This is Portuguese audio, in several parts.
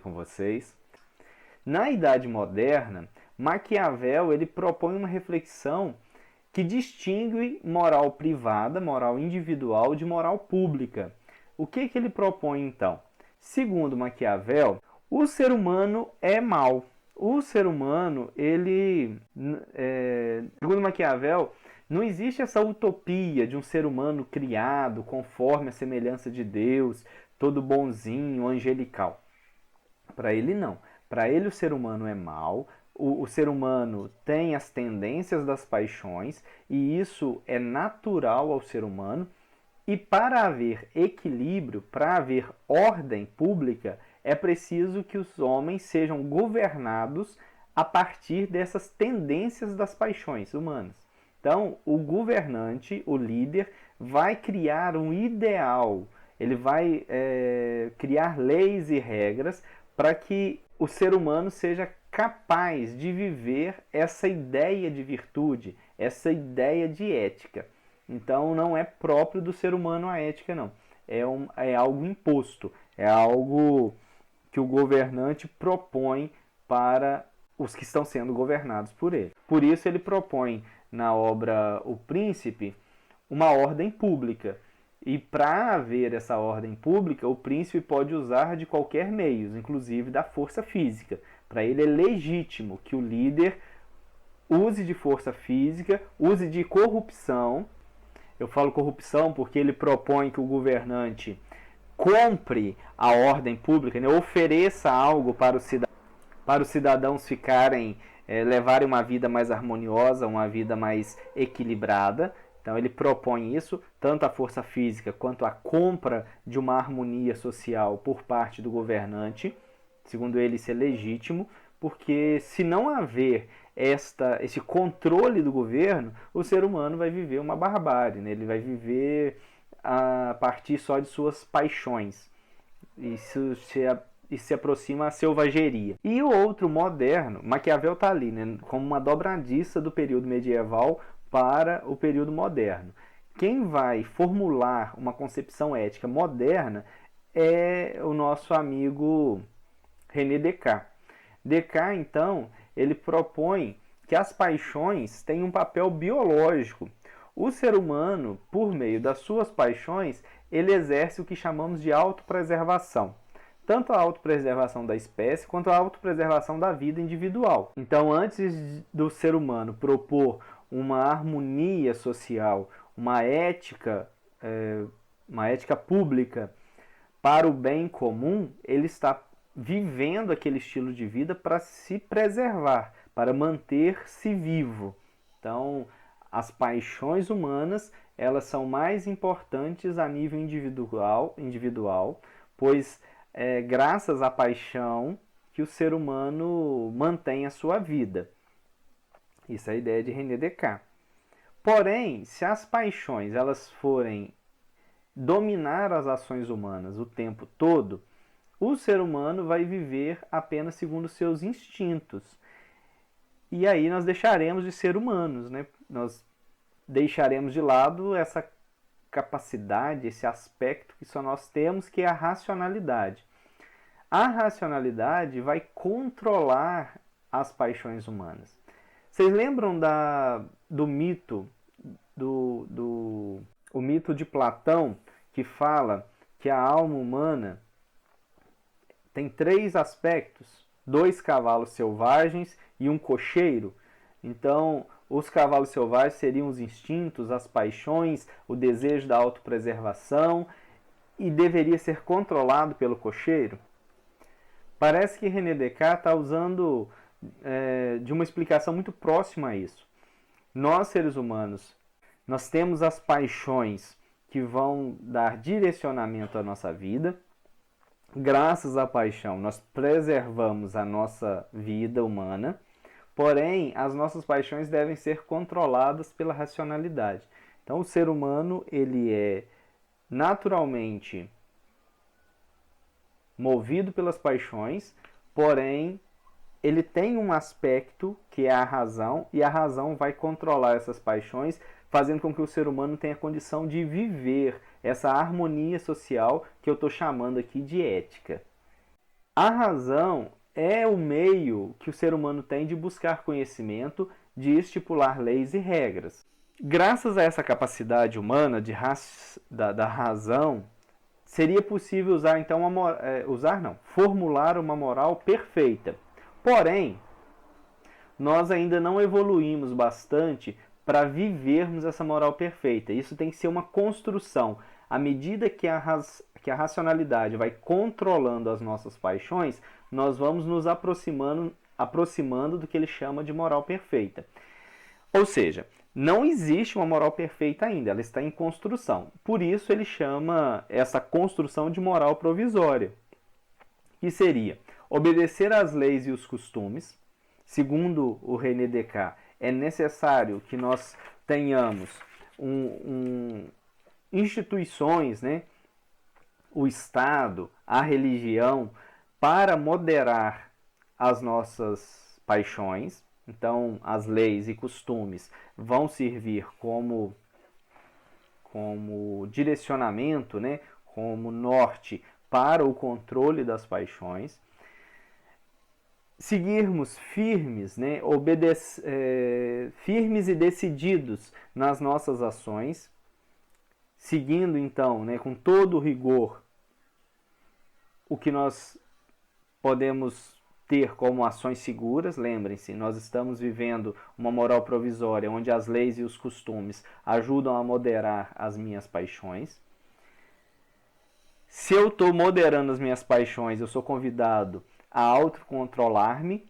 com vocês? Na Idade Moderna, Maquiavel ele propõe uma reflexão que distingue moral privada, moral individual, de moral pública. O que ele propõe então? Segundo Maquiavel, o ser humano é mau. O ser humano, segundo Maquiavel, não existe essa utopia de um ser humano criado conforme a semelhança de Deus, todo bonzinho, angelical. Para ele não. Para ele o ser humano é mau, o ser humano tem as tendências das paixões e isso é natural ao ser humano. E para haver equilíbrio, para haver ordem pública, é preciso que os homens sejam governados a partir dessas tendências das paixões humanas. Então, o governante, o líder, vai criar um ideal, ele vai criar leis e regras para que o ser humano seja capaz de viver essa ideia de virtude, essa ideia de ética. Então não é próprio do ser humano a ética, não. É algo imposto, é algo que o governante propõe para os que estão sendo governados por ele. Por isso ele propõe na obra O Príncipe uma ordem pública. E para haver essa ordem pública, o príncipe pode usar de qualquer meio, inclusive da força física. Para ele é legítimo que o líder use de força física, use de corrupção. Eu falo corrupção porque ele propõe que o governante compre a ordem pública, né? Ofereça algo para os cidadãos levarem uma vida mais harmoniosa, uma vida mais equilibrada. Então ele propõe isso, tanto a força física quanto a compra de uma harmonia social por parte do governante. Segundo ele, isso é legítimo, porque se não haver esse controle do governo, o ser humano vai viver uma barbárie, né? Ele vai viver a partir só de suas paixões. Isso se aproxima à selvageria. E o outro moderno, Maquiavel está ali, né, como uma dobradiça do período medieval para o período moderno. Quem vai formular uma concepção ética moderna é o nosso amigo René Descartes. Descartes, então, ele propõe que as paixões têm um papel biológico. O ser humano, por meio das suas paixões, ele exerce o que chamamos de autopreservação. Tanto a autopreservação da espécie quanto a autopreservação da vida individual. Então, antes do ser humano propor uma harmonia social, uma ética pública para o bem comum, ele está vivendo aquele estilo de vida para se preservar, para manter-se vivo. Então, as paixões humanas, elas são mais importantes a nível individual, pois é graças à paixão que o ser humano mantém a sua vida. Isso é a ideia de René Descartes. Porém, se as paixões elas forem dominar as ações humanas o tempo todo, o ser humano vai viver apenas segundo seus instintos. E aí nós deixaremos de ser humanos, né? Nós deixaremos de lado essa capacidade, esse aspecto que só nós temos, que é a racionalidade. A racionalidade vai controlar as paixões humanas. Vocês lembram do mito, o mito de Platão, que fala que a alma humana tem 3 aspectos: 2 cavalos selvagens e um cocheiro? Então, os cavalos selvagens seriam os instintos, as paixões, o desejo da autopreservação, e deveria ser controlado pelo cocheiro? Parece que René Descartes está usando de uma explicação muito próxima a isso. Nós, seres humanos, nós temos as paixões que vão dar direcionamento à nossa vida. Graças à paixão, nós preservamos a nossa vida humana. Porém, as nossas paixões devem ser controladas pela racionalidade. Então, o ser humano ele é naturalmente movido pelas paixões, porém, ele tem um aspecto que é a razão, e a razão vai controlar essas paixões, fazendo com que o ser humano tenha condição de viver essa harmonia social que eu estou chamando aqui de ética. A razão é o meio que o ser humano tem de buscar conhecimento, de estipular leis e regras. Graças a essa capacidade humana da razão, seria possível usar então formular uma moral perfeita. Porém, nós ainda não evoluímos bastante para vivermos essa moral perfeita. Isso tem que ser uma construção. À medida que a racionalidade vai controlando as nossas paixões, nós vamos nos aproximando do que ele chama de moral perfeita. Ou seja, não existe uma moral perfeita ainda, ela está em construção. Por isso ele chama essa construção de moral provisória, que seria obedecer às leis e os costumes. Segundo o René Descartes, é necessário que nós tenhamos instituições, né? O Estado, a religião, para moderar as nossas paixões. Então, as leis e costumes vão servir como direcionamento, né? Como norte para o controle das paixões. Seguirmos firmes, né? Firmes e decididos nas nossas ações, seguindo então, né, com todo o rigor, o que nós podemos ter como ações seguras. Lembrem-se, nós estamos vivendo uma moral provisória onde as leis e os costumes ajudam a moderar as minhas paixões. Se eu estou moderando as minhas paixões, eu sou convidado a autocontrolar-me,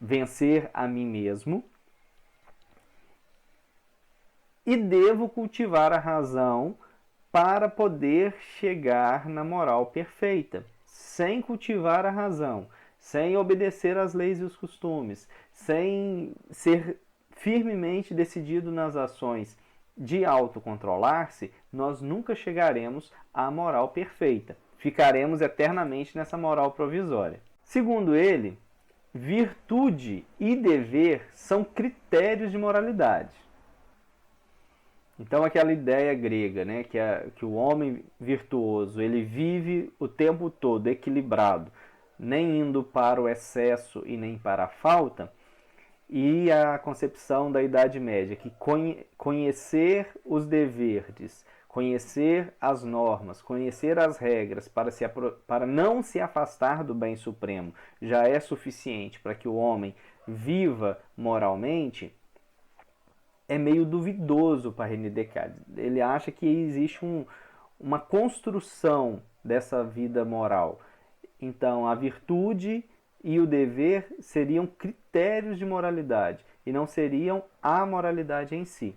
vencer a mim mesmo, e devo cultivar a razão para poder chegar na moral perfeita. Sem cultivar a razão, sem obedecer às leis e os costumes, sem ser firmemente decidido nas ações de autocontrolar-se, nós nunca chegaremos à moral perfeita. Ficaremos eternamente nessa moral provisória. Segundo ele, virtude e dever são critérios de moralidade. Então aquela ideia grega, né, que o homem virtuoso ele vive o tempo todo equilibrado, nem indo para o excesso e nem para a falta, e a concepção da Idade Média, que conhecer os deveres, conhecer as normas, conhecer as regras para não se afastar do bem supremo já é suficiente para que o homem viva moralmente, é meio duvidoso para René Descartes. Ele acha que existe uma construção dessa vida moral. Então, a virtude e o dever seriam critérios de moralidade e não seriam a moralidade em si.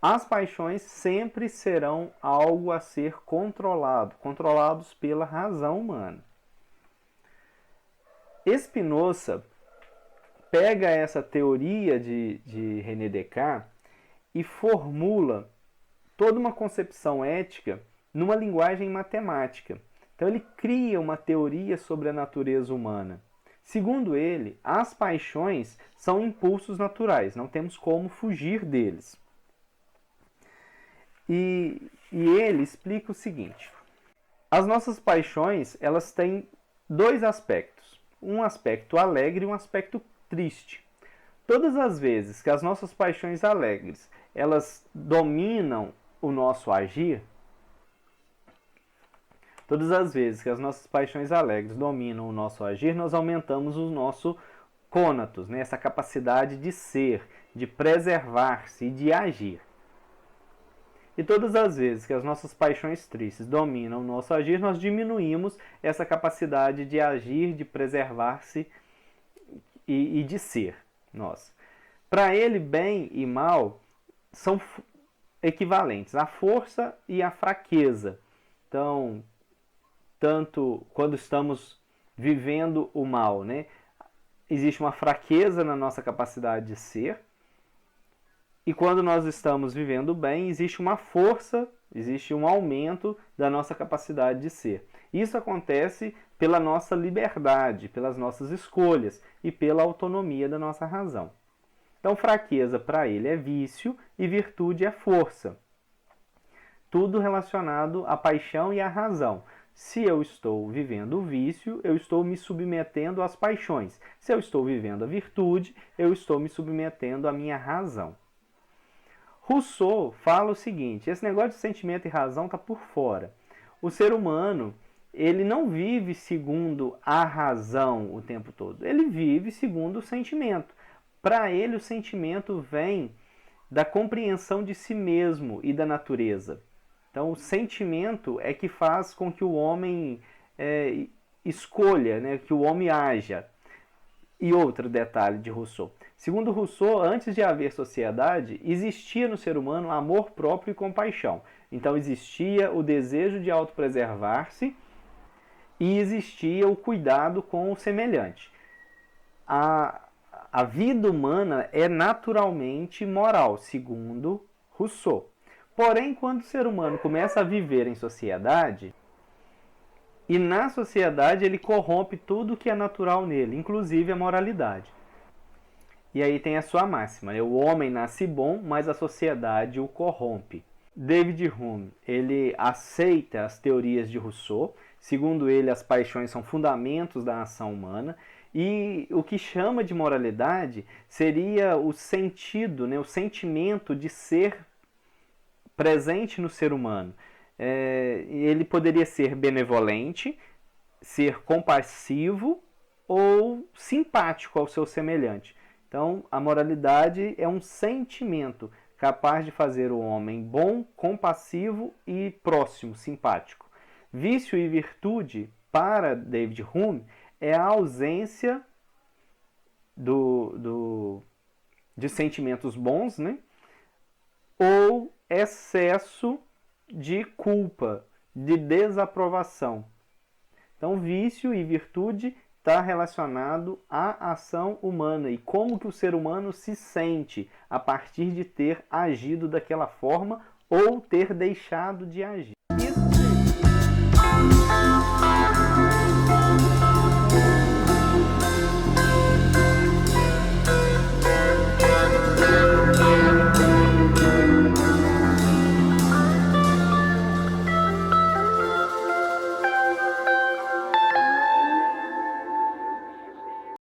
As paixões sempre serão algo a ser controlados pela razão humana. Spinoza pega essa teoria de René Descartes e formula toda uma concepção ética numa linguagem matemática. Então ele cria uma teoria sobre a natureza humana. Segundo ele, as paixões são impulsos naturais, não temos como fugir deles. E ele explica o seguinte: as nossas paixões, elas têm dois aspectos, um aspecto alegre e um aspecto triste. Todas as vezes que as nossas paixões alegres, elas dominam o nosso agir, todas as vezes que as nossas paixões alegres dominam o nosso agir, nós aumentamos o nosso cônatos, né? Essa capacidade de ser, de preservar-se e de agir. E todas as vezes que as nossas paixões tristes dominam o nosso agir, nós diminuímos essa capacidade de agir, de preservar-se e de ser. Para ele, bem e mal são equivalentes, a força e a fraqueza. Então, tanto quando estamos vivendo o mal, né, existe uma fraqueza na nossa capacidade de ser, e quando nós estamos vivendo bem, existe uma força, existe um aumento da nossa capacidade de ser. Isso acontece pela nossa liberdade, pelas nossas escolhas e pela autonomia da nossa razão. Então, fraqueza para ele é vício e virtude é força. Tudo relacionado à paixão e à razão. Se eu estou vivendo o vício, eu estou me submetendo às paixões. Se eu estou vivendo a virtude, eu estou me submetendo à minha razão. Rousseau fala o seguinte: esse negócio de sentimento e razão está por fora. O ser humano, ele não vive segundo a razão o tempo todo. Ele vive segundo o sentimento. Para ele, o sentimento vem da compreensão de si mesmo e da natureza. Então, o sentimento é que faz com que o homem escolha, né, que o homem haja. E outro detalhe de Rousseau. Segundo Rousseau, antes de haver sociedade, existia no ser humano amor próprio e compaixão. Então existia o desejo de autopreservar-se e existia o cuidado com o semelhante. A vida humana é naturalmente moral, segundo Rousseau. Porém, quando o ser humano começa a viver em sociedade, e na sociedade ele corrompe tudo que é natural nele, inclusive a moralidade. E aí tem a sua máxima, né? O homem nasce bom, mas a sociedade o corrompe. David Hume, ele aceita as teorias de Rousseau. Segundo ele, as paixões são fundamentos da ação humana. E o que chama de moralidade seria o sentido, né? O sentimento de ser presente no ser humano. Ele poderia ser benevolente, ser compassivo ou simpático ao seu semelhante. Então, a moralidade é um sentimento capaz de fazer o homem bom, compassivo e próximo, simpático. Vício e virtude, para David Hume, é a ausência de sentimentos bons, né? Ou excesso de culpa, de desaprovação. Então, vício e virtude está relacionado à ação humana e como que o ser humano se sente a partir de ter agido daquela forma ou ter deixado de agir.